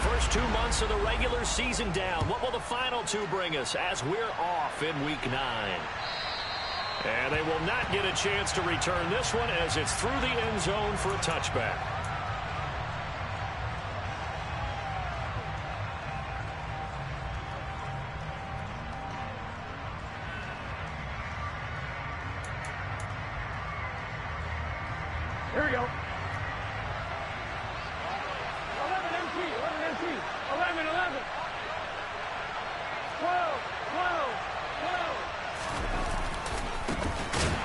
First 2 months of the regular season down. What will the final two bring us as we're off in Week 9? And they will not get a chance to return this one as it's through the end zone for a touchback. Here we go. 11 MT, 11. 12.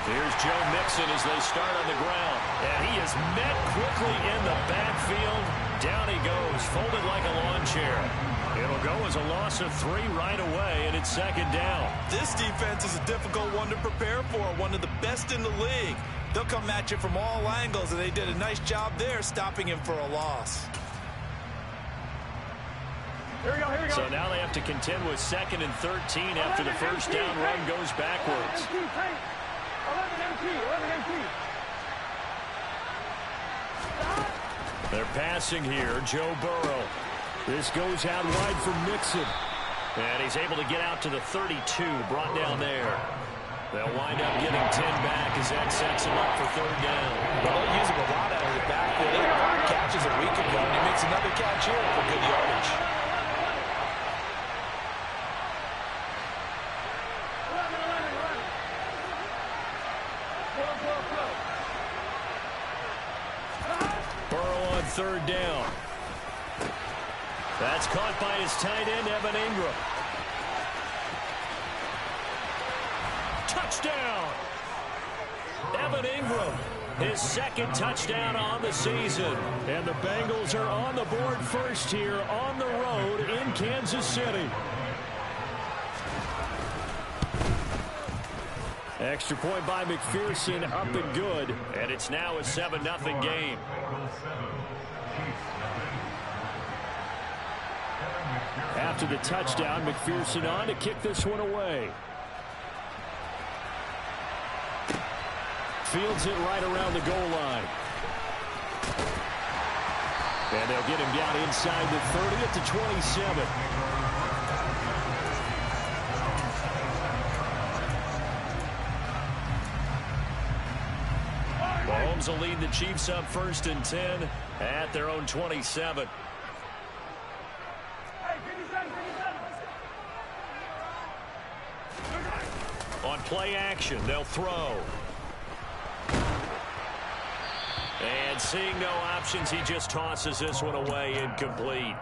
Here's Joe Mixon as they start on the ground. And he is met quickly in the backfield. Down he goes, folded like a lawn chair. It'll go as a loss of 3 right away, and it's second down. This defense is a difficult one to prepare for, one of the best in the league. They'll come at you from all angles, and they did a nice job there stopping him for a loss. Here we go. So now they have to contend with 2nd and 13 after the first down run goes backwards. 11 MT. They're passing here, Joe Burrow. This goes out wide for Mixon. And he's able to get out to the 32, brought down there. They'll wind up getting 10 back as that sets him up for 3rd down. Well, they'll use him a lot out of the backfield. He had 5 catches a week ago, and he makes another catch here for good yardage. Burrow on 3rd down. That's caught by his tight end, Evan Ingram. Touchdown! Evan Ingram, his 2nd touchdown on the season. And the Bengals are on the board first here on the road in Kansas City. Extra point by McPherson, up and good. And it's now a 7-0 game. After the touchdown, McPherson on to kick this one away. Fields it right around the goal line. And they'll get him down inside the 30 at the 27. Mahomes will lead the Chiefs up 1st and 10 at their own 27. On play action, they'll throw. And seeing no options, he just tosses this one away, incomplete.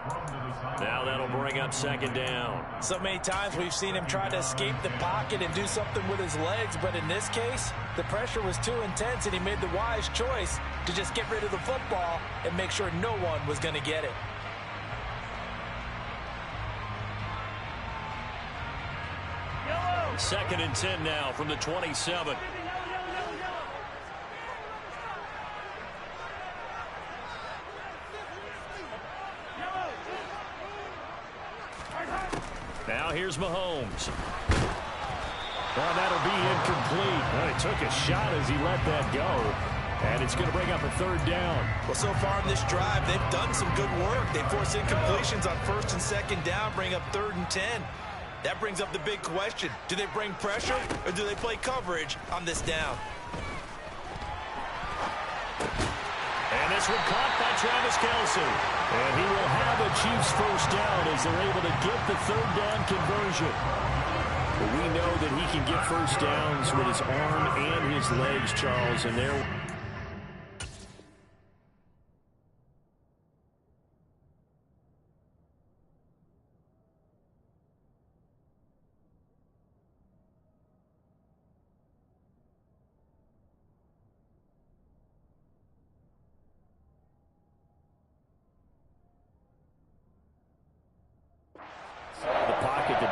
Now that'll bring up 2nd down. So many times we've seen him try to escape the pocket and do something with his legs, but in this case, the pressure was too intense, and he made the wise choice to just get rid of the football and make sure no one was going to get it. Yellow. 2nd and 10 now from the 27. Now here's Mahomes. Well, that'll be incomplete. Well, he took a shot as he let that go. And it's going to bring up a 3rd down. Well, so far in this drive, they've done some good work. They force incompletions on 1st and 2nd down, bring up 3rd and 10. That brings up the big question. Do they bring pressure or do they play coverage on this down? And this one caught by Travis Kelce. And he will have a Chiefs 1st down as they're able to get the 3rd down conversion. But we know that he can get 1st downs with his arm and his legs, Charles, and they're...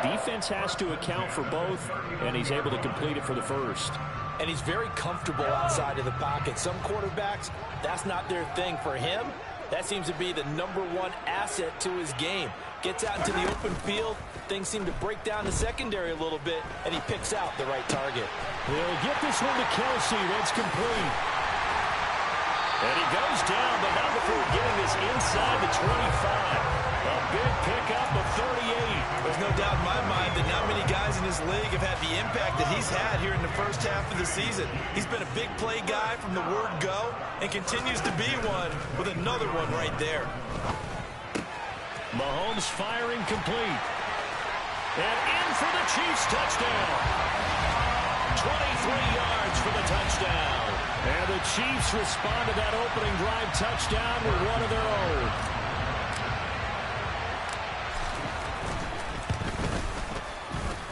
Defense has to account for both, and he's able to complete it for the 1st. And he's very comfortable outside of the pocket. Some quarterbacks, that's not their thing. For him, that seems to be the #1 asset to his game. Gets out into the open field, things seem to break down the secondary a little bit, and he picks out the right target. He'll get this one to Kelce. That's complete. And he goes down, but not before getting this inside the 25. A doubt in my mind that not many guys in this league have had the impact that he's had here in the first half of the season. He's been a big play guy from the word go and continues to be one with another one right there. Mahomes firing complete. And in for the Chiefs touchdown. 23 yards for the touchdown. And the Chiefs respond to that opening drive touchdown with one of their own.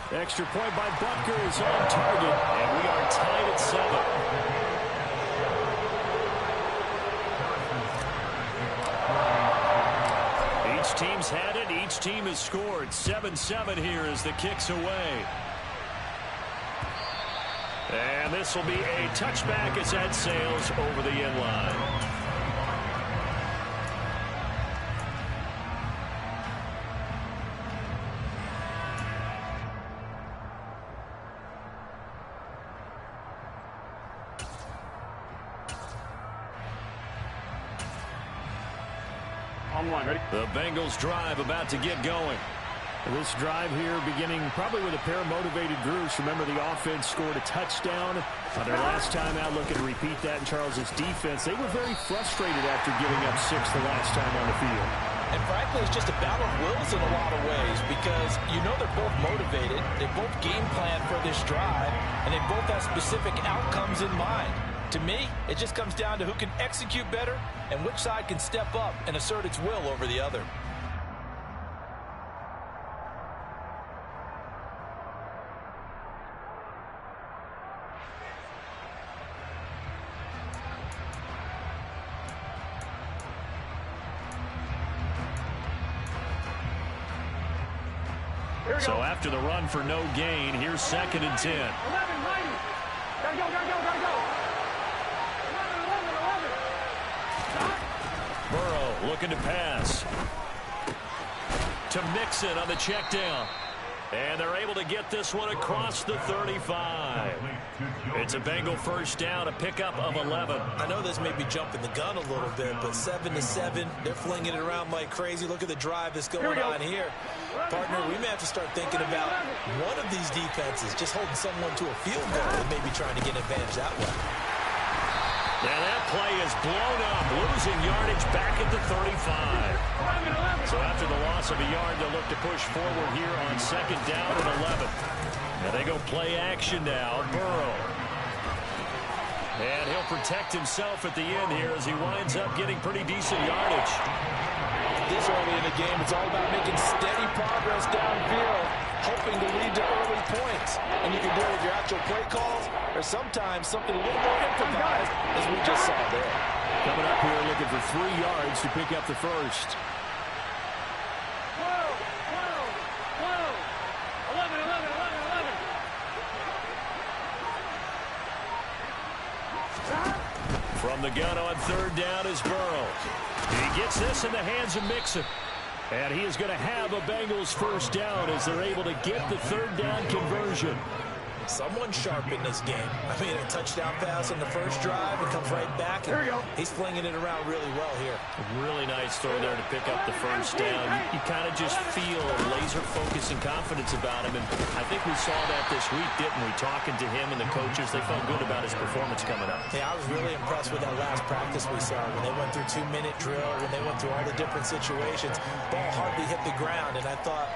Extra point by Butker is on target, and we are tied at 7. Each team's had it. Each team has scored. 7-7 here as the kick's away. And this will be a touchback as that sails over the end line. Ready? The Bengals drive about to get going. This drive here beginning probably with a pair of motivated groups. Remember, the offense scored a touchdown on their last time out. Looking to repeat that in Charles's defense. They were very frustrated after giving up 6 the last time on the field. And frankly, it's just a battle of wills in a lot of ways because you know they're both motivated. They both game plan for this drive, and they both have specific outcomes in mind. To me, it just comes down to who can execute better and which side can step up and assert its will over the other. So after the run for no gain, here's 2nd and 10. 11, 90. Gotta go, gotta go, gotta go. 11, 11, 11. Stop. Burrow looking to pass. To Mixon on the check down. And they're able to get this one across the 35. It's a Bengal first down, a pickup of 11. I know this may be jumping the gun a little bit, but 7-7, they're flinging it around like crazy. Look at the drive that's going on here. Partner, we may have to start thinking about one of these defenses just holding someone to a field goal and maybe trying to get an advantage that way. And that play is blown up, losing yardage back at the 35. So after the loss of a yard, they'll look to push forward here on 2nd down and 11. Now they go play action now. Burrow. And he'll protect himself at the end here as he winds up getting pretty decent yardage. This early in the game, it's all about making steady progress downfield, hoping to lead to early points. And you can do it with your actual play calls or sometimes something a little more improvised, as we just saw there. Coming up here looking for 3 yards to pick up the first. 11, 11, 11, 11. From the gun on 3rd down is Burrow. He gets this in the hands of Mixon. And he is going to have a Bengals first down as they're able to get the 3rd down conversion. Someone sharp in this game. I mean, a touchdown pass on the first drive. It comes right back. And he's flinging it around really well here. Really nice throw there to pick up the first down. You kind of just feel laser focus and confidence about him. And I think we saw that this week, didn't we? Talking to him and the coaches, they felt good about his performance coming up. Yeah, I was really impressed with that last practice we saw when they went through 2-minute drill, when they went through all the different situations. Ball hardly hit the ground, and I thought,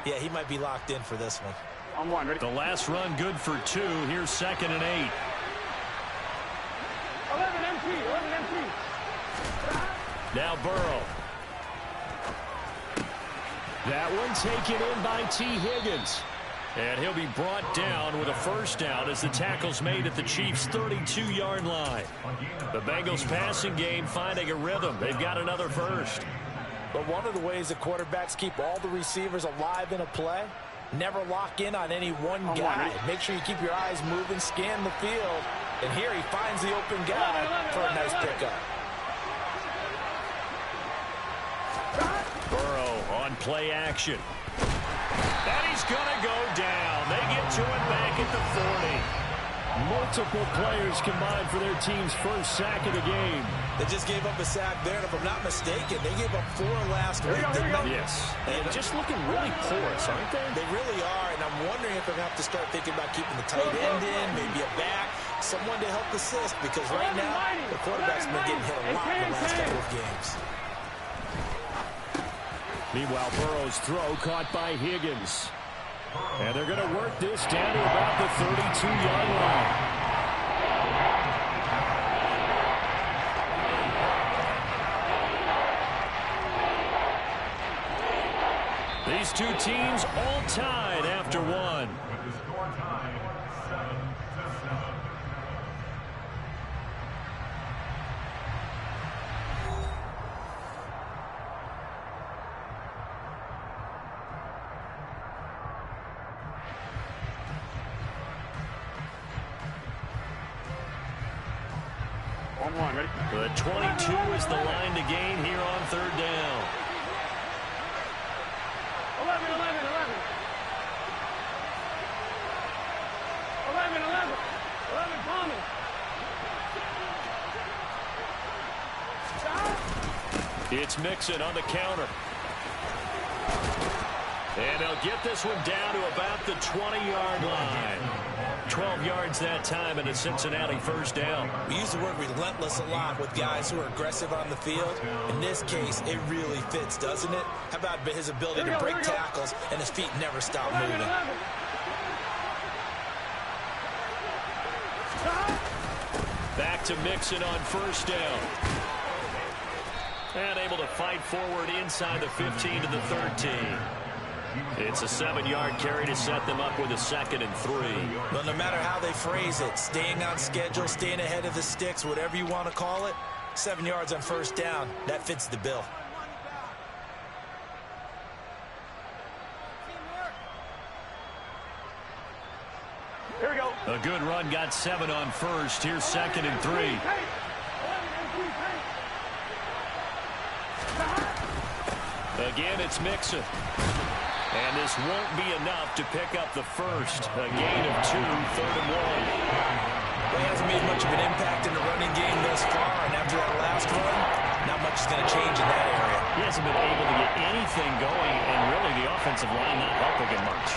yeah, he might be locked in for this one. On 1, ready? The last run good for 2. Here's 2nd and 8. 11 MT, 11 MT. Now Burrow. That one taken in by T. Higgins. And he'll be brought down with a first down as the tackle's made at the Chiefs' 32-yard line. The Bengals passing game finding a rhythm. They've got another first. But one of the ways that quarterbacks keep all the receivers alive in a play, never lock in on any one guy. Make sure you keep your eyes moving, scan the field. And here he finds the open guy for a nice pickup. Burrow on play action. And he's going to go down. They get to it back at the 40. Multiple players combined for their team's first sack of the game. They just gave up a sack there, and if I'm not mistaken, they gave up 4 last week, didn't they? Yes. And just looking really porous, aren't they? They really are, and I'm wondering if they're going to have to start thinking about keeping the tight end in, maybe a back, someone to help assist, because right now, the quarterback's been getting hit a lot in the last couple of games. Meanwhile, Burrow's throw caught by Higgins. And they're going to work this down to about the 32-yard line. These two teams all tied after one. Ready? The 22 is the line to gain here on third down. 11, 11, 11. 11, 11. 11, Palmer. It's Mixon on the counter. And they'll get this one down to about the 20-yard line. 12 yards that time and a Cincinnati first down. We use the word relentless a lot with guys who are aggressive on the field. In this case, it really fits, doesn't it? How about his ability to break tackles and his feet never stop moving? Back to Mixon on first down. And able to fight forward inside the 15 to the 13. It's a 7-yard carry to set them up with a 2nd and 3. Well, no matter how they phrase it, staying on schedule, staying ahead of the sticks, whatever you want to call it, 7 yards on first down, that fits the bill. Here we go. A good run got 7 on first. Here's 2nd and 3. Again, it's Mixon. And this won't be enough to pick up the first. A gain of 2, 3rd and 1. Well, he hasn't made much of an impact in the running game thus far, and after that last run, not much is going to change in that area. He hasn't been able to get anything going, and really the offensive line not helping him much.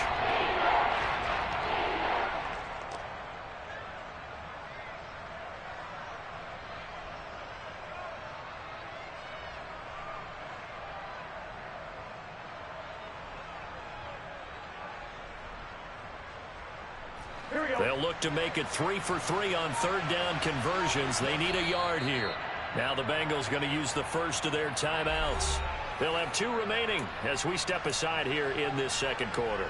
They'll look to make it 3 for 3 on third down conversions. They need a yard here. Now the Bengals going to use the first of their timeouts. They'll have 2 remaining as we step aside here in this second quarter.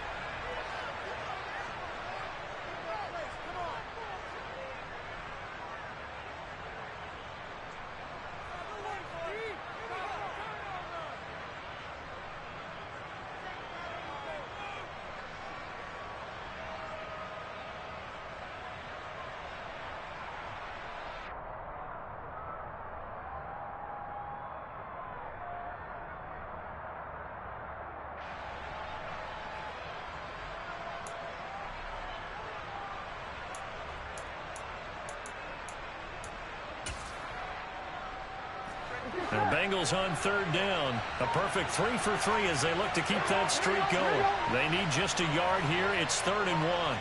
The Bengals on third down. A perfect 3 for 3 as they look to keep that streak going. They need just a yard here. It's 3rd and 1.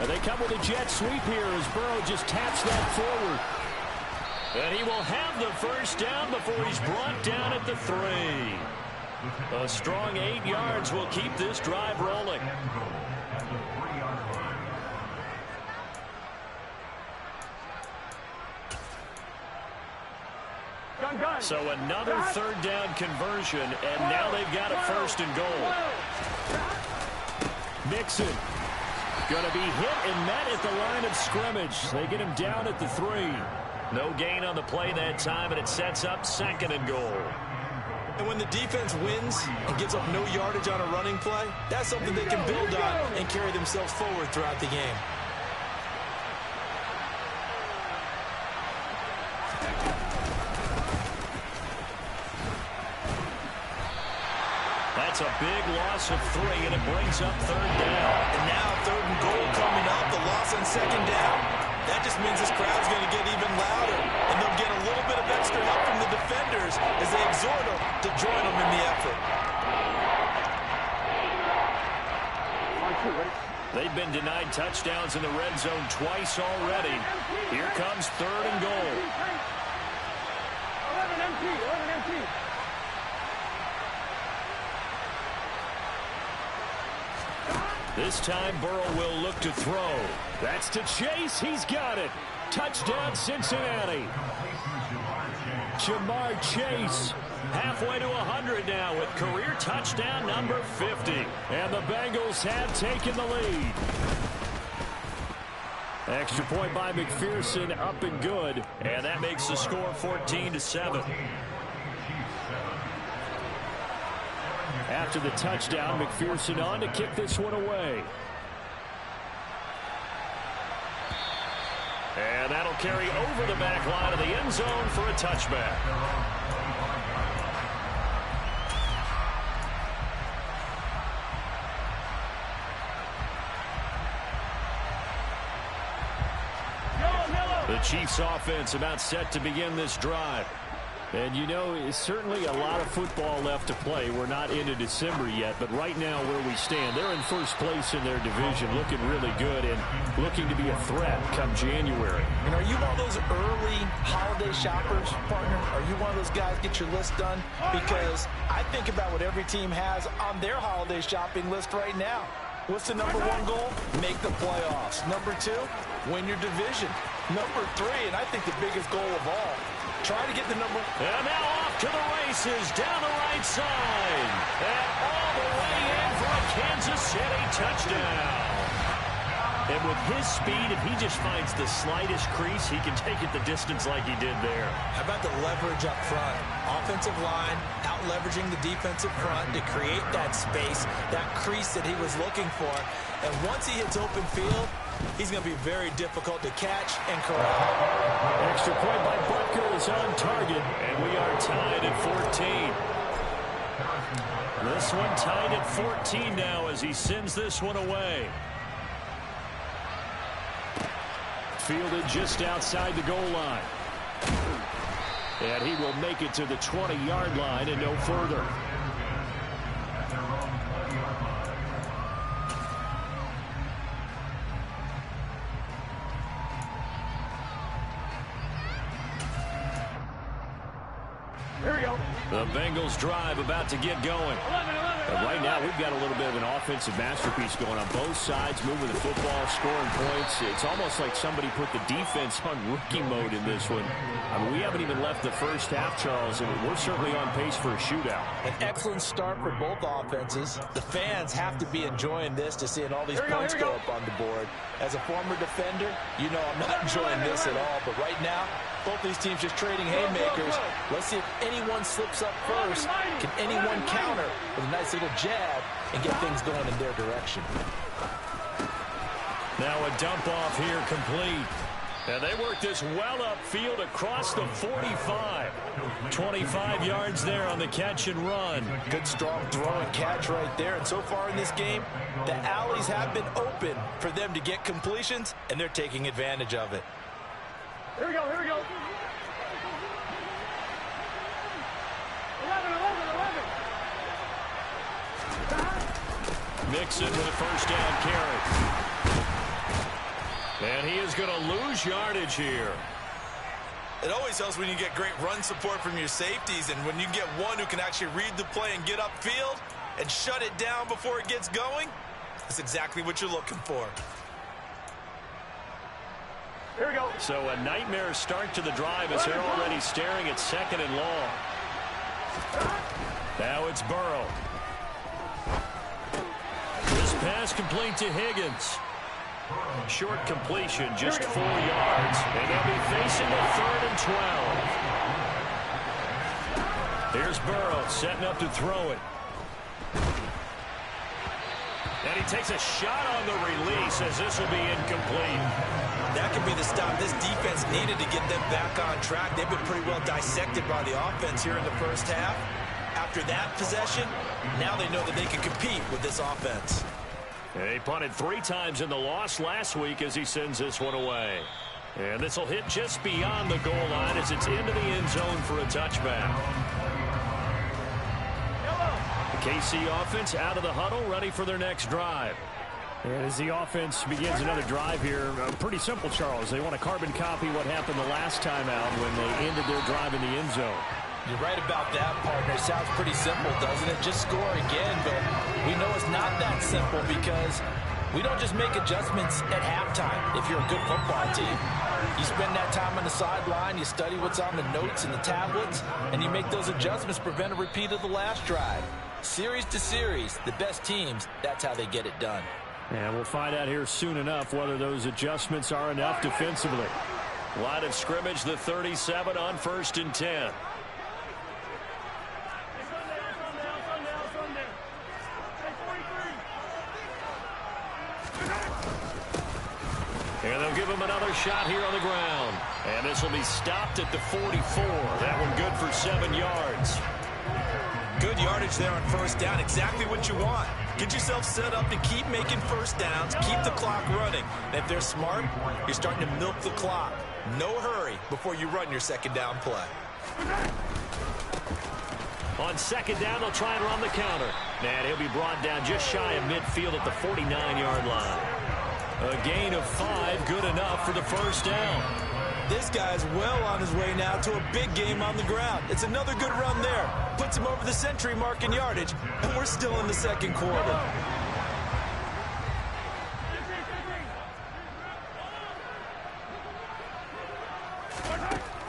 And they come with a jet sweep here as Burrow just taps that forward. And he will have the first down before he's brought down at the 3. A strong 8 yards will keep this drive rolling. So another third down conversion, and now they've got a 1st and goal. Mixon going to be hit and met at the line of scrimmage. They get him down at the 3. No gain on the play that time, and it sets up 2nd and goal. And when the defense wins and gives up no yardage on a running play, that's something they can build on and carry themselves forward throughout the game. That's a big loss of 3, and it brings up 3rd down. And now 3rd and goal coming up. The this on second down, that just means this crowd's going to get even louder, and they'll get a little bit of extra help from the defenders as they exhort them to join them in the effort. They've been denied touchdowns in the red zone twice already. Here comes 3rd and goal. 11 empty. This time Burrow will look to throw. That's to Chase. He's got it. Touchdown Cincinnati. Jamar Chase halfway to 100 now with career touchdown number 50. And the Bengals have taken the lead. Extra point by McPherson, up and good. And that makes the score 14-7. After the touchdown, McPherson on to kick this one away. And that'll carry over the back line of the end zone for a touchback. The Chiefs offense about set to begin this drive. And you know, it's certainly a lot of football left to play. We're not into December yet, but right now where we stand, they're in first place in their division, looking really good and looking to be a threat come January. And are you one of those early holiday shoppers, partner? Are you one of those guys get your list done? Because I think about what every team has on their holiday shopping list right now. What's the number 1 goal? Make the playoffs. Number 2, win your division. Number 3, and I think the biggest goal of all, try to get the number. And now off to the races down the right side. And all the way in for a Kansas City touchdown. And with his speed, if he just finds the slightest crease, he can take it the distance like he did there. How about the leverage up front? Offensive line out-leveraging the defensive front to create that space, that crease that he was looking for. And once he hits open field, he's going to be very difficult to catch and corral. Extra point by Butker is on target, and we are tied at 14. This one tied at 14 now as he sends this one away. Fielded just outside the goal line. And he will make it to the 20-yard line and no further. Here we go. The Bengals drive about to get going. 11. And right now, we've got a little bit of an offensive masterpiece going on both sides, moving the football, scoring points. It's almost like somebody put the defense on rookie mode in this one. I mean, we haven't even left the first half, Charles, and we're certainly on pace for a shootout. An excellent start for both offenses. The fans have to be enjoying this to seeing all these points go up on the board. As a former defender, you know I'm not enjoying this at all. But right now, both these teams just trading haymakers. Let's see if anyone slips up first. Can anyone counter with a nice little jab and get things going in their direction? Now a dump off here complete. And they work this well upfield across the 45. 25 yards there on the catch and run. Good strong throw and catch right there. And so far in this game, the alleys have been open for them to get completions, and they're taking advantage of it. Here we go. 11. Mixon with a first down carry. And he is going to lose yardage here. It always helps when you get great run support from your safeties, and when you get one who can actually read the play and get upfield and shut it down before it gets going, that's exactly what you're looking for. Here we go. So a nightmare start to the drive as they're already staring at 2nd and long. Now it's Burrow. This pass complete to Higgins. Short completion, just 4 yards. And they'll be facing the 3rd and 12. Here's Burrow setting up to throw it. And he takes a shot on the release as this will be incomplete. That could be the stop this defense needed to get them back on track. They've been pretty well dissected by the offense here in the first half. After that possession, now they know that they can compete with this offense. And he punted 3 times in the loss last week as he sends this one away. And this will hit just beyond the goal line as it's into the end zone for a touchback. The KC offense out of the huddle, ready for their next drive. And as the offense begins another drive here, pretty simple, Charles. They want to carbon copy what happened the last time out when they ended their drive in the end zone. You're right about that, partner. Sounds pretty simple, doesn't it? Just score again, but we know it's not that simple because we don't just make adjustments at halftime if you're a good football team. You spend that time on the sideline, you study what's on the notes and the tablets, and you make those adjustments to prevent a repeat of the last drive. Series to series, the best teams, that's how they get it done. And we'll find out here soon enough whether those adjustments are enough defensively. Line of scrimmage, the 37 on 1st and 10. And they'll give him another shot here on the ground. And this will be stopped at the 44. That one good for 7 yards. Good yardage there on 1st down. Exactly what you want. Get yourself set up to keep making 1st downs, keep the clock running. And if they're smart, you're starting to milk the clock. No hurry before you run your 2nd down play. On 2nd down, they'll try and run the counter. And he'll be brought down just shy of midfield at the 49-yard line. A gain of 5, good enough for the 1st down. This guy's well on his way now to a big game on the ground. It's another good run there. Puts him over the century mark in yardage, and we're still in the 2nd quarter.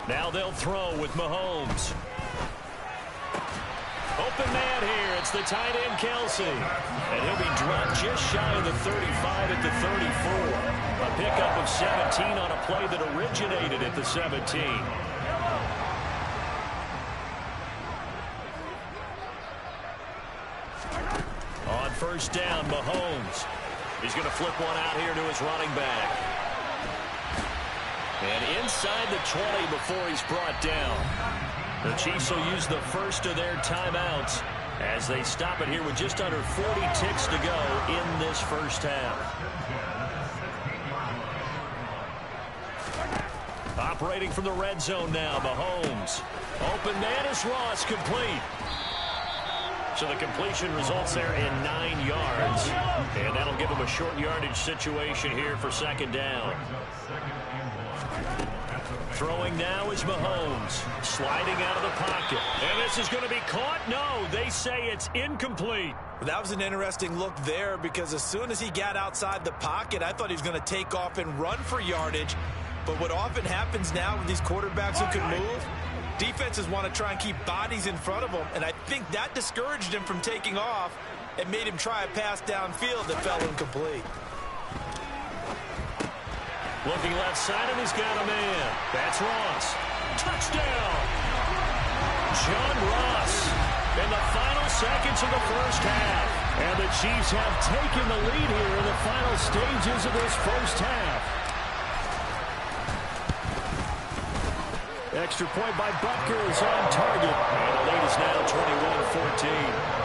Now they'll throw with Mahomes. Open man here. It's the tight end, Kelsey. And he'll be dropped just shy of the 35 at the 34. A pickup of 17 on a play that originated at the 17. On 1st down, Mahomes. He's going to flip one out here to his running back. And inside the 20 before he's brought down. The Chiefs will use the first of their timeouts as they stop it here with just under 40 ticks to go in this 1st half. Operating from the red zone now, Mahomes. Open man is Ross, complete. So the completion results there in 9 yards. And that'll give him a short yardage situation here for 2nd down. Throwing now is Mahomes. Sliding out of the pocket. And this is going to be caught? No, they say it's incomplete. That was an interesting look there because as soon as he got outside the pocket, I thought he was going to take off and run for yardage. But what often happens now with these quarterbacks who can move, defenses want to try and keep bodies in front of them. And I think that discouraged him from taking off and made him try a pass downfield that fell incomplete. Looking left side, and he's got a man. That's Ross. Touchdown! John Ross in the final seconds of the 1st half. And the Chiefs have taken the lead here in the final stages of this 1st half. Extra point by Butker is on target. And the lead is now 21-14.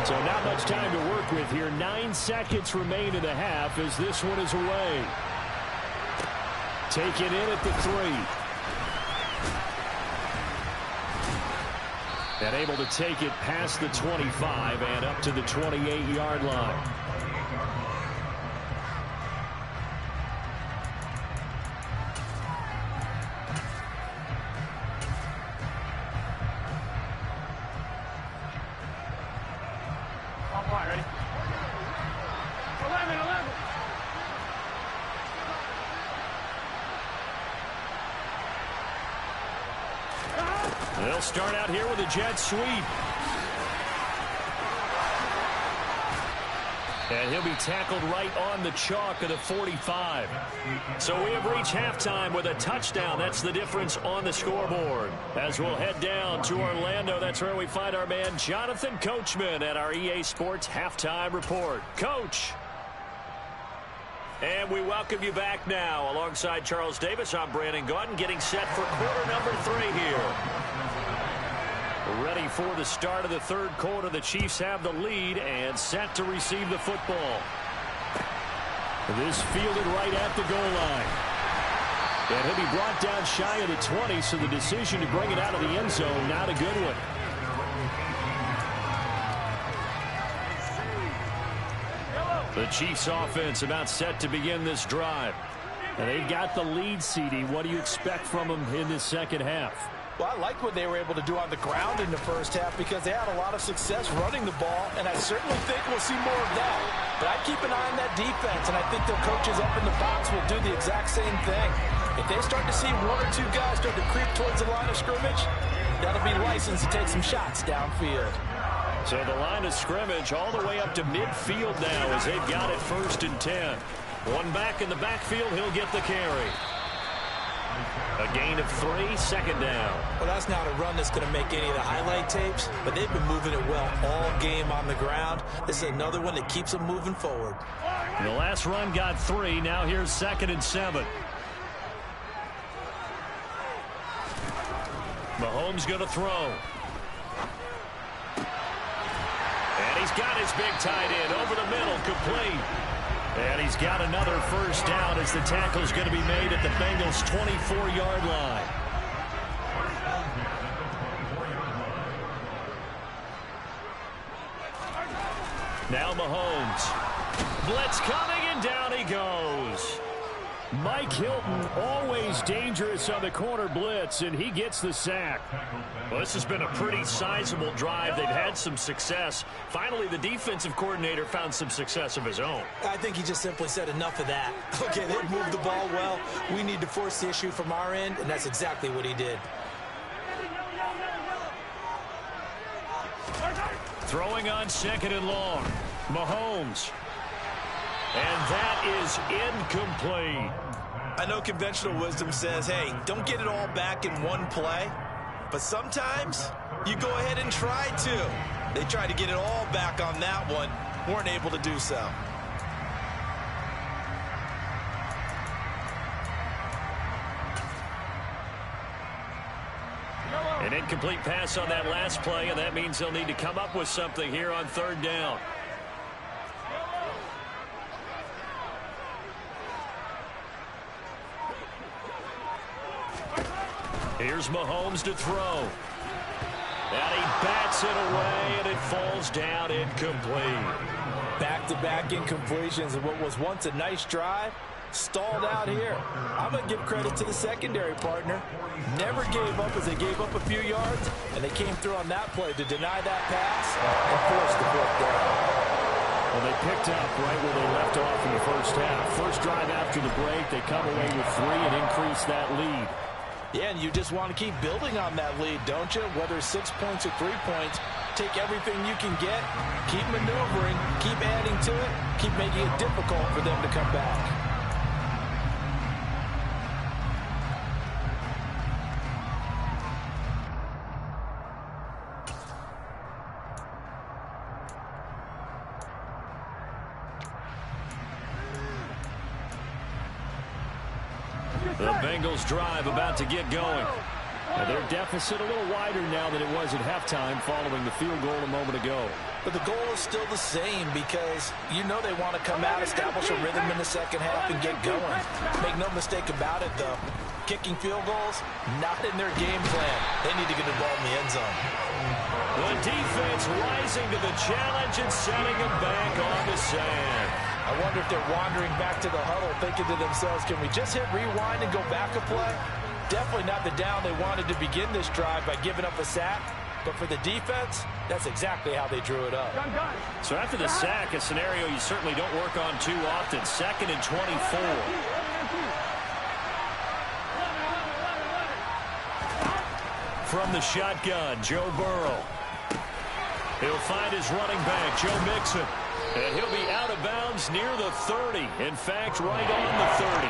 So not much time to work with here. 9 seconds remain in the half as this one is away. Taken in at the 3. And able to take it past the 25 and up to the 28-yard line. Ready? 11. They'll start out here with a jet sweep. And he'll be tackled right on the chalk of the 45. So we have reached halftime with a touchdown. That's the difference on the scoreboard. As we'll head down to Orlando, that's where we find our man Jonathan Coachman at our EA Sports Halftime Report. Coach. And we welcome you back now. Alongside Charles Davis, I'm Brandon Gaudin, getting set for quarter number 3 here. Ready for the start of the third quarter. The Chiefs have the lead and set to receive the football. This fielded right at the goal line. And he'll be brought down shy of the 20, so the decision to bring it out of the end zone, not a good one. The Chiefs offense about set to begin this drive. And they've got the lead, CD. What do you expect from them in this second half? Well, I like what they were able to do on the ground in the first half because they had a lot of success running the ball, and I certainly think we'll see more of that. But I keep an eye on that defense, and I think their coaches up in the box will do the exact same thing. If they start to see one or two guys start to creep towards the line of scrimmage, that'll be licensed to take some shots downfield. So the line of scrimmage all the way up to midfield now as they've got it 1st and 10. One back in the backfield, he'll get the carry. A gain of 3, 2nd down. Well, that's not a run that's going to make any of the highlight tapes, but they've been moving it well all game on the ground. This is another one that keeps them moving forward. And the last run got 3. Now here's 2nd and 7. Mahomes going to throw. And he's got his big tight end over the middle, complete. And he's got another 1st down as the tackle's going to be made at the Bengals' 24-yard line. Now Mahomes. Blitz coming, and down he goes. Mike Hilton, always dangerous on the corner blitz, and he gets the sack. Well, this has been a pretty sizable drive. They've had some success. Finally, the defensive coordinator found some success of his own. I think he just simply said enough of that. Okay, they moved the ball well. We need to force the issue from our end, and that's exactly what he did. Throwing on 2nd and long. Mahomes. And that is incomplete. I know conventional wisdom says, hey, don't get it all back in one play. But sometimes you go ahead and try to. They tried to get it all back on that one. Weren't able to do so. An incomplete pass on that last play, and that means they'll need to come up with something here on 3rd down. Here's Mahomes to throw. And he bats it away, and it falls down incomplete. Back-to-back incompletions of what was once a nice drive, stalled out here. I'm going to give credit to the secondary partner. Never gave up as they gave up a few yards, and they came through on that play to deny that pass and force the 4th down. Well, they picked up right where they left off in the first half. First drive after the break, they come away with 3 and increase that lead. Yeah, and you just want to keep building on that lead, don't you? Whether it's 6 points or 3 points, take everything you can get, keep maneuvering, keep adding to it, keep making it difficult for them to come back. The Bengals drive about to get going. Now their deficit a little wider now than it was at halftime following the field goal a moment ago. But the goal is still the same because you know they want to come out, establish a rhythm in the second half, and get going. Make no mistake about it, though. Kicking field goals, not in their game plan. They need to get the ball in the end zone. The defense rising to the challenge and setting them back on the sand. I wonder if they're wandering back to the huddle thinking to themselves, can we just hit rewind and go back a play? Definitely not the down they wanted to begin this drive by giving up a sack. But for the defense, that's exactly how they drew it up. So after the sack, a scenario you certainly don't work on too often. 2nd and 24. From the shotgun, Joe Burrow. He'll find his running back, Joe Mixon. And he'll be out of bounds near the 30. In fact, right on the 30.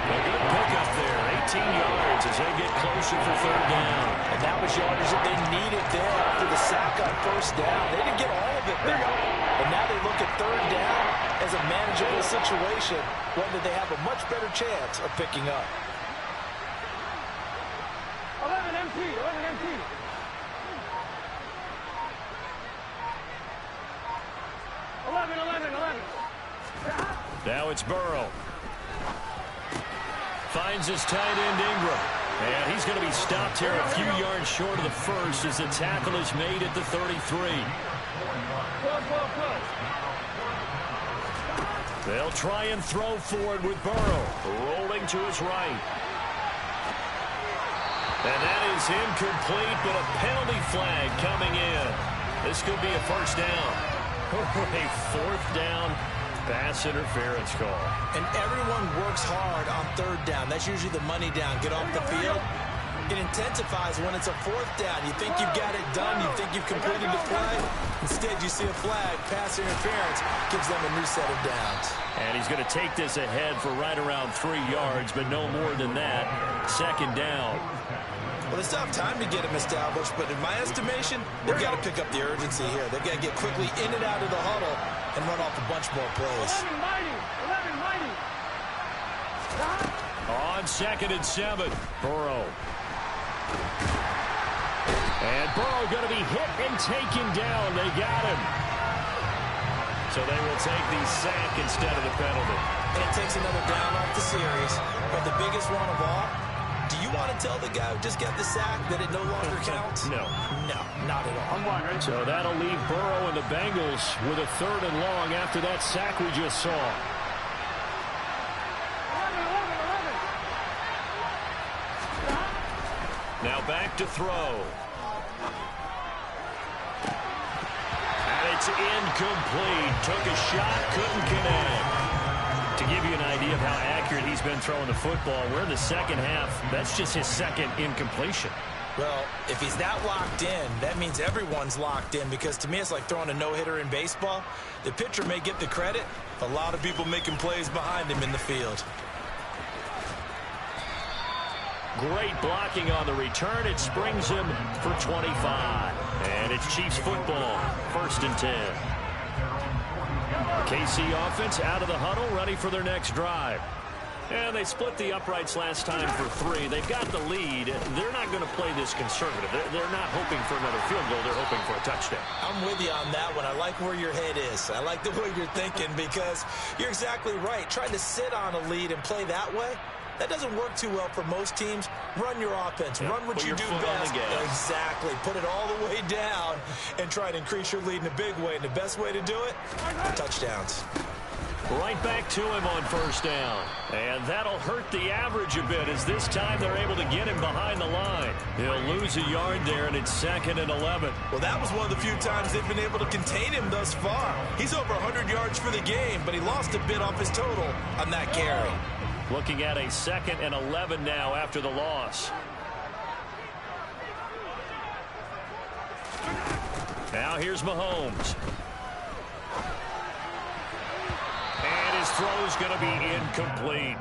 A good pickup there, 18 yards as they get closer for 3rd down. And that was yardage that they needed there after the sack on 1st down. They didn't get all of it back. And now they look at 3rd down as a manageable situation, one that they have a much better chance of picking up. 11 MT, 11 MT. Now it's Burrow. Finds his tight end Ingram. And he's going to be stopped here a few yards short of the first as the tackle is made at the 33. They'll try and throw forward with Burrow. Rolling to his right. And that is incomplete, but a penalty flag coming in. This could be a first down. A fourth down pass interference call. And everyone works hard on third down. That's usually the money down. Get off the field. It intensifies when it's a fourth down. You think you've got it done. You think you've completed the play. Instead, you see a flag. Pass interference gives them a new set of downs. And he's going to take this ahead for right around 3 yards, but no more than that. Second down. Well, they still have time to get him established, but in my estimation, they've got to pick up the urgency here. They've got to get quickly in and out of the huddle and run off a bunch more plays. On 2nd and 7, Burrow. And Burrow going to be hit and taken down. They got him. So they will take the sack instead of the penalty. And it takes another down off the series. But the biggest one of all, do you want to tell the guy who just got the sack that it no longer counts? No. No, not at all. So that'll leave Burrow and the Bengals with a 3rd and long after that sack we just saw. Now back to throw. And it's incomplete. Took a shot, couldn't connect. To give you an idea of how accurate he's been throwing the football, we're in the second half. That's just his second incompletion. Well, if he's that locked in, that means everyone's locked in, because to me it's like throwing a no-hitter in baseball. The pitcher may get the credit, a lot of people making plays behind him in the field. Great blocking on the return. It springs him for 25. And it's Chiefs football, 1st and 10. KC offense out of the huddle, ready for their next drive. And they split the uprights last time for 3. They've got the lead. They're not going to play this conservative. They're not hoping for another field goal. They're hoping for a touchdown. I'm with you on that one. I like where your head is. I like the way you're thinking, because you're exactly right. Trying to sit on a lead and play that way, that doesn't work too well for most teams. Run your offense. Yep. Run what you do best. Exactly. Put it all the way down and try to increase your lead in a big way. And the best way to do it, touchdowns. Right back to him on 1st down. And that'll hurt the average a bit, as this time they're able to get him behind the line. He'll lose a yard there, and it's 2nd and 11. Well, that was one of the few times they've been able to contain him thus far. He's over 100 yards for the game, but he lost a bit off his total on that carry. Looking at a 2nd and 11 now after the loss. Now here's Mahomes. And his throw is going to be incomplete.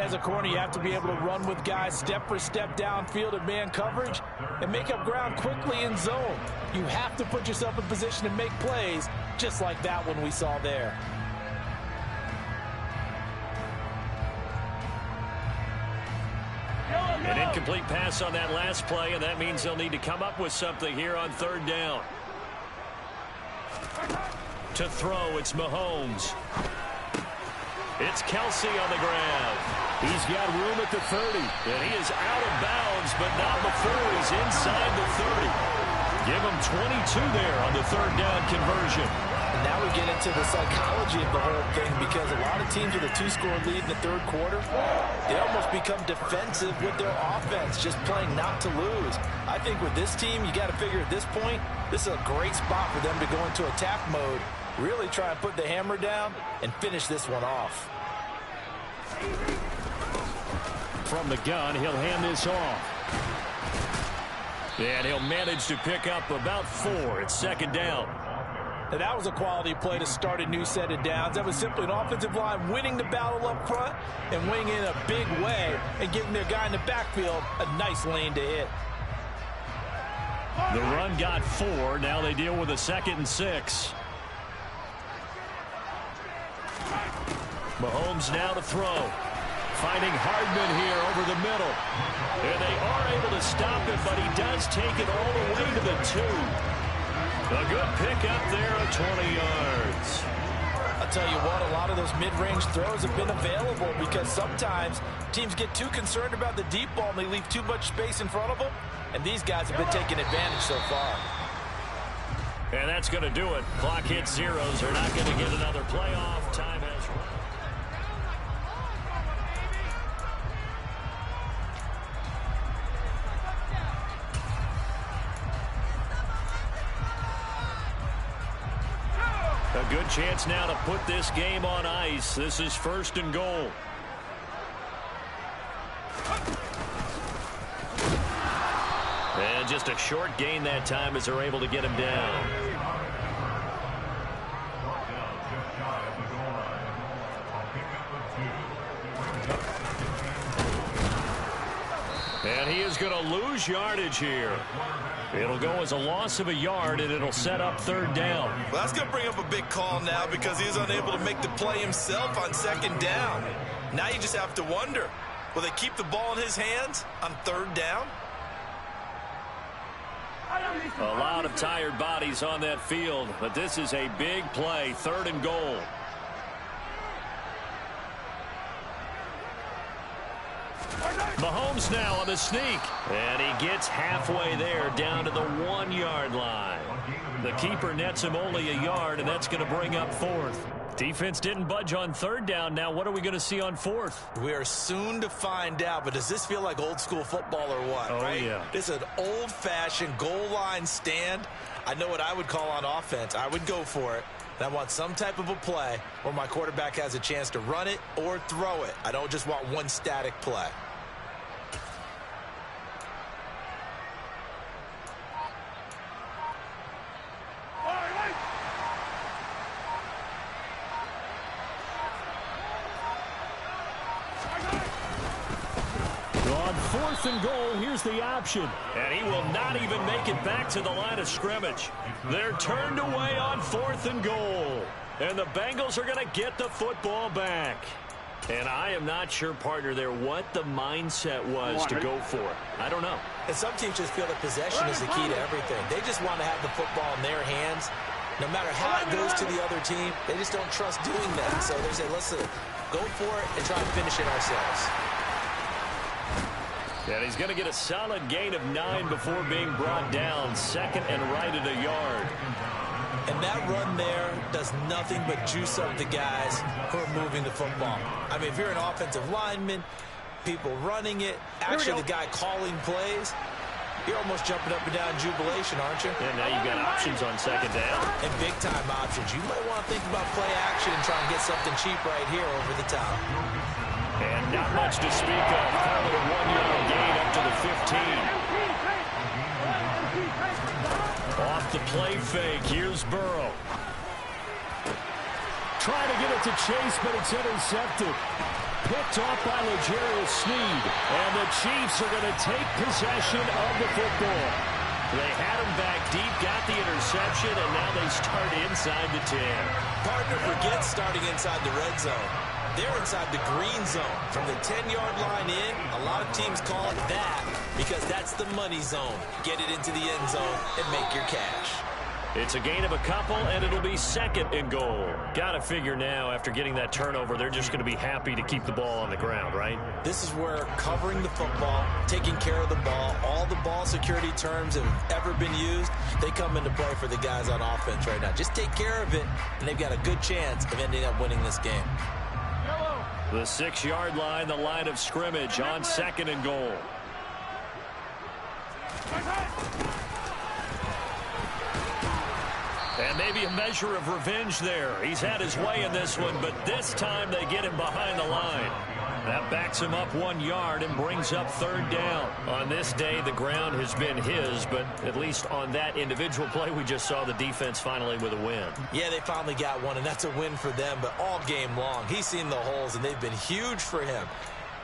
As a corner, you have to be able to run with guys step for step downfield at man coverage and make up ground quickly in zone. You have to put yourself in position to make plays, just like that one we saw there. An incomplete pass on that last play, and that means they'll need to come up with something here on 3rd down. To throw, it's Mahomes. It's Kelsey on the grab. He's got room at the 30, and he is out of bounds, but not before he's inside the 30. Give him 22 there on the 3rd down conversion. And now we get into the psychology of the whole thing, because a lot of teams with a 2-score lead in the 3rd quarter, they almost become defensive with their offense, just playing not to lose. I think with this team, you got to figure at this point, this is a great spot for them to go into attack mode, really try and put the hammer down and finish this one off. From the gun, he'll hand this off. And he'll manage to pick up about 4. It's 2nd down. Now, that was a quality play to start a new set of downs. That was simply an offensive line winning the battle up front and winning in a big way and giving their guy in the backfield a nice lane to hit. The run got 4. Now they deal with a 2nd and 6. Mahomes now to throw. Finding Hardman here over the middle. And they are able to stop it, but he does take it all the way to the 2. A good pick up there of 20 yards. I'll tell you what, a lot of those mid-range throws have been available because sometimes teams get too concerned about the deep ball and they leave too much space in front of them. And these guys have been taking advantage so far. And that's going to do it. Clock hits zeros. They're not going to get another playoff. Time has run. A good chance now to put this game on ice. This is 1st and goal. And just a short gain that time as they're able to get him down. And he is going to lose yardage here. It'll go as a loss of a yard, and it'll set up 3rd down. Well, that's going to bring up a big call now because he's unable to make the play himself on 2nd down. Now you just have to wonder, will they keep the ball in his hands on 3rd down? A lot of tired bodies on that field, but this is a big play, 3rd and goal. Mahomes now on the sneak, and he gets halfway there down to the 1-yard line. The keeper nets him only a yard, and that's going to bring up 4th. Defense didn't budge on 3rd down. Now what are we going to see on 4th? We are soon to find out, but does this feel like old school football or what? Oh, right? yeah. This is an old-fashioned goal line stand. I know what I would call on offense. I would go for it. And I want some type of a play where my quarterback has a chance to run it or throw it. I don't just want one static play. On 4th and goal, here's the option. And he will not even make it back to the line of scrimmage. They're turned away on 4th and goal. And the Bengals are going to get the football back. And I am not sure, partner, there what the mindset was to go for it. I don't know. And some teams just feel that possession is the key to everything. They just want to have the football in their hands. No matter how it goes to the other team, they just don't trust doing that. So they say, listen, go for it and try and finish it ourselves. And he's going to get a solid gain of 9 before being brought down. 2nd and right at a yard. And that run there does nothing but juice up the guys who are moving the football. I mean, if you're an offensive lineman, people running it, actually the guy calling plays, you're almost jumping up and down in jubilation, aren't you? And now you've got options on 2nd down. And big-time options. You might want to think about play action and try and get something cheap right here over the top. And not much to speak of. Probably a 1-yard gain up to the 15. Off the play fake. Here's Burrow. Trying to get it to Chase, but it's intercepted. Picked off by L'Jarius Sneed. And the Chiefs are going to take possession of the football. They had him back deep, got the interception, and now they start inside the 10. Partner, forget starting inside the red zone. They're inside the green zone. From the 10-yard line in, a lot of teams call it that because that's the money zone. Get it into the end zone and make your cash. It's a gain of a couple, and it'll be 2nd and goal. Got to figure now, after getting that turnover, they're just going to be happy to keep the ball on the ground, right? This is where covering the football, taking care of the ball, all the ball security terms that have ever been used, they come into play for the guys on offense right now. Just take care of it, and they've got a good chance of ending up winning this game. The 6-yard line, the line of scrimmage on 2nd and goal. And maybe a measure of revenge there. He's had his way in this one, but this time they get him behind the line. That backs him up 1 yard and brings up 3rd down. On this day, the ground has been his, but at least on that individual play, we just saw the defense finally with a win. Yeah, they finally got one, and that's a win for them, but all game long, he's seen the holes, and they've been huge for him.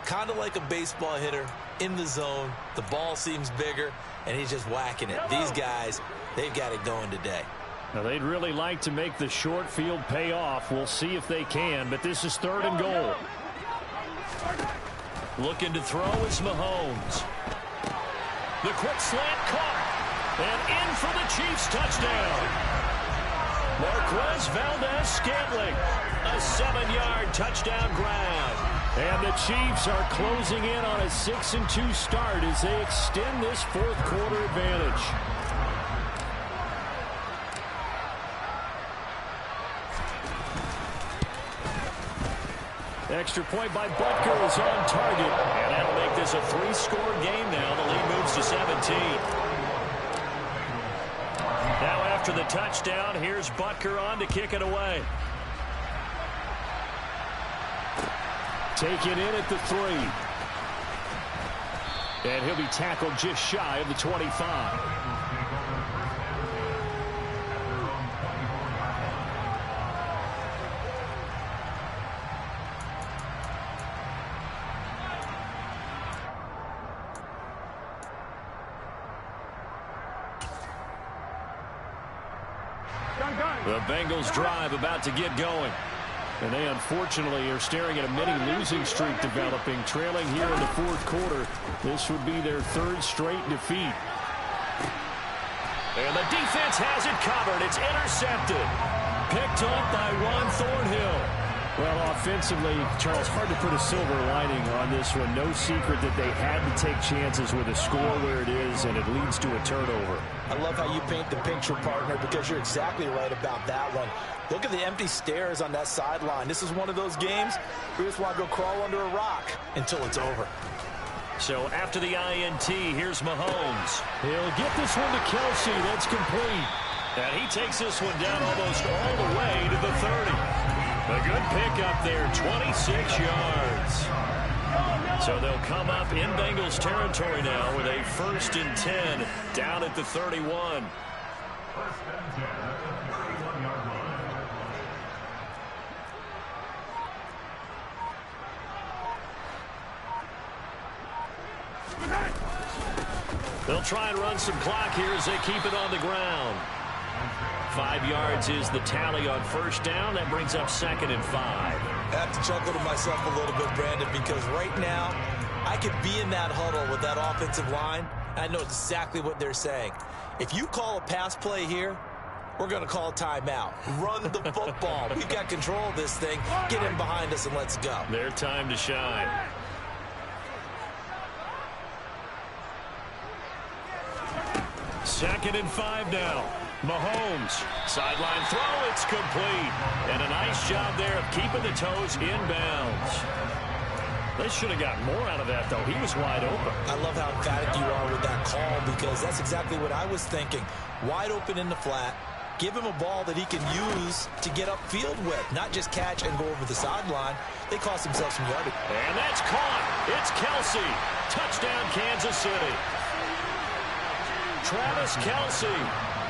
Kind of like a baseball hitter in the zone. The ball seems bigger, and he's just whacking it. These guys, they've got it going today. Now, they'd really like to make the short field pay off. We'll see if they can, but this is 3rd and goal. Looking to throw is Mahomes. The quick slant caught. And in for the Chiefs touchdown. Marquez Valdez-Scantling, a 7-yard touchdown grab. And the Chiefs are closing in on a 6-2 start as they extend this fourth quarter advantage. Extra point by Butker is on target, and that'll make this a 3-score game now. The lead moves to 17. Now after the touchdown, here's Butker on to kick it away. Taken in at the 3. And he'll be tackled just shy of the 25. The Bengals drive about to get going. And they unfortunately are staring at a mini losing streak developing, trailing here in the fourth quarter. This would be their 3rd straight defeat. And the defense has it covered. It's intercepted. Picked up by Juan Thornhill. Well, offensively, Charles, hard to put a silver lining on this one. No secret that they had to take chances with a score where it is, and it leads to a turnover. I love how you paint the picture, partner, because you're exactly right about that one. Look at the empty stares on that sideline. This is one of those games where you just want to go crawl under a rock until it's over. So after the INT, here's Mahomes. He'll get this one to Kelsey. That's complete. And he takes this one down almost all the way to the 30. A good pickup there, 26 yards. So they'll come up in Bengals territory now with a 1st and 10 down at the 31. They'll try and run some clock here as they keep it on the ground. 5 yards is the tally on 1st down. That brings up 2nd and 5. I have to chuckle to myself a little bit, Brandon, because right now I could be in that huddle with that offensive line. I know exactly what they're saying. If you call a pass play here, we're going to call a timeout. Run the football. We've got control of this thing. Get in behind us and let's go. Their time to shine. Second and 5 now. Mahomes, sideline throw, it's complete. And a nice job there of keeping the toes in bounds. They should have gotten more out of that, though. He was wide open. I love how emphatic you are with that call, because that's exactly what I was thinking. Wide open in the flat. Give him a ball that he can use to get upfield with, not just catch and go over the sideline. They cost themselves some yardage. And that's caught. It's Kelsey. Touchdown, Kansas City. Travis Kelsey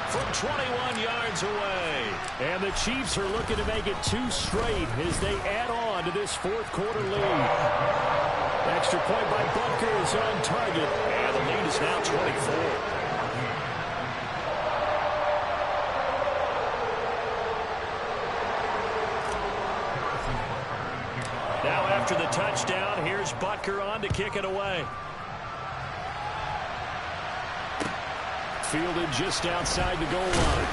from 21 yards away. And the Chiefs are looking to make it 2 straight as they add on to this fourth quarter lead. Extra point by Butker is on target, and the lead is now 24. Now after the touchdown, here's Butker on to kick it away. Fielded just outside the goal line.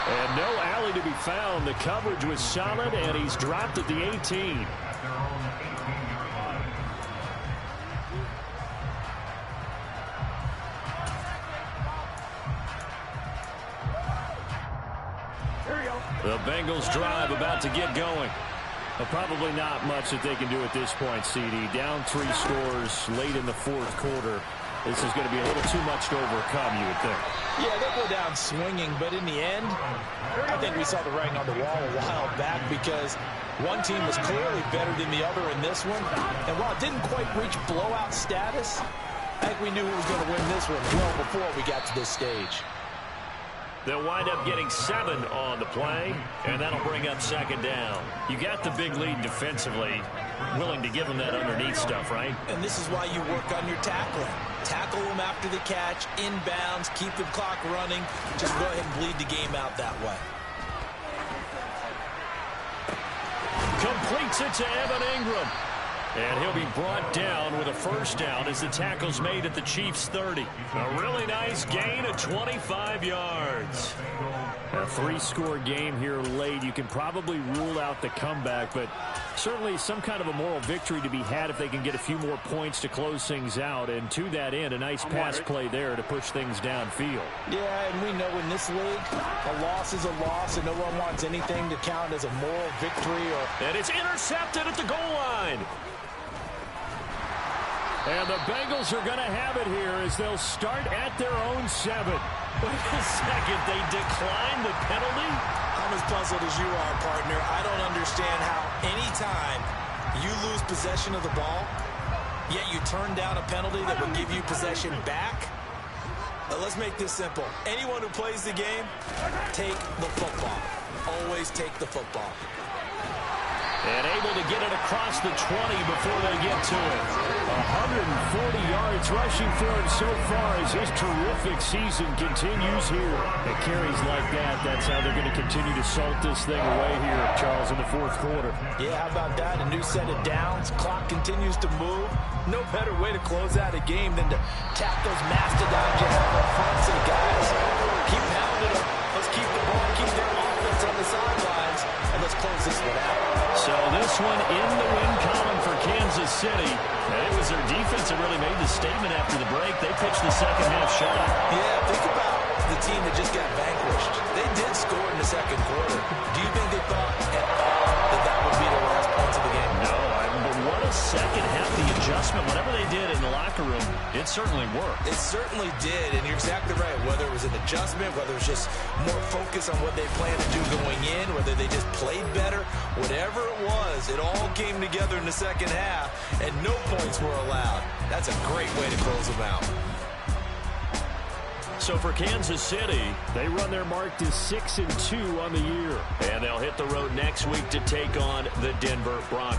And no alley to be found. The coverage was solid, and he's dropped at the 18. The Bengals drive about to get going. Probably not much that they can do at this point, CD. Down 3 scores late in the fourth quarter. This is going to be a little too much to overcome, you would think. Yeah, they'll go down swinging, but in the end, I think we saw the writing on the wall a while back, because one team was clearly better than the other in this one. And while it didn't quite reach blowout status, I think we knew who was going to win this one well before we got to this stage. They'll wind up getting 7 on the play, and that'll bring up 2nd down. You got the big lead defensively, willing to give them that underneath stuff, right? And this is why you work on your tackling. Tackle them after the catch, inbounds, keep the clock running. Just go ahead and bleed the game out that way. Completes it to Evan Ingram. And he'll be brought down with a 1st down as the tackle's made at the Chiefs' 30. A really nice gain of 25 yards. A three-score game here late. You can probably rule out the comeback, but certainly some kind of a moral victory to be had if they can get a few more points to close things out. And to that end, a nice pass play there to push things downfield. Yeah, and we know in this league, a loss is a loss, and no one wants anything to count as a moral victory. And it's intercepted at the goal line. And the Bengals are going to have it here as they'll start at their own 7. Wait a second, they declined the penalty? I'm as puzzled as you are, partner. I don't understand how anytime you lose possession of the ball, yet you turn down a penalty that would give you possession back. Let's make this simple. Anyone who plays the game, take the football. Always take the football. And able to get it across the 20 before they get to it. 140 yards rushing for him so far as his terrific season continues here. It carries like that. That's how they're going to continue to salt this thing away here, Charles, in the fourth quarter. Yeah, how about that? A new set of downs. Clock continues to move. No better way to close out a game than to tap those mastodons you have up front. Say, guys, keep pounding them. Let's keep the ball, keep their offense on the sidelines, and let's close this one out. So this one in the win column for Kansas City. And it was their defense that really made the statement after the break. They pitched the second half shot. Yeah, think about the team that just got vanquished. They did score in the second quarter. Do you think they thought at all that that would be the last points of the game? No, but what a second half. The adjustment, whatever they did in the locker room, it certainly worked. It certainly did, and you're exactly right. Whether it was an adjustment, whether it was just more focus on what they planned to do going in, whether they just played better, whatever it was, it all came together in the second half, and no points were allowed. That's a great way to close them out. So for Kansas City, they run their mark to 6-2 on the year. And they'll hit the road next week to take on the Denver Broncos.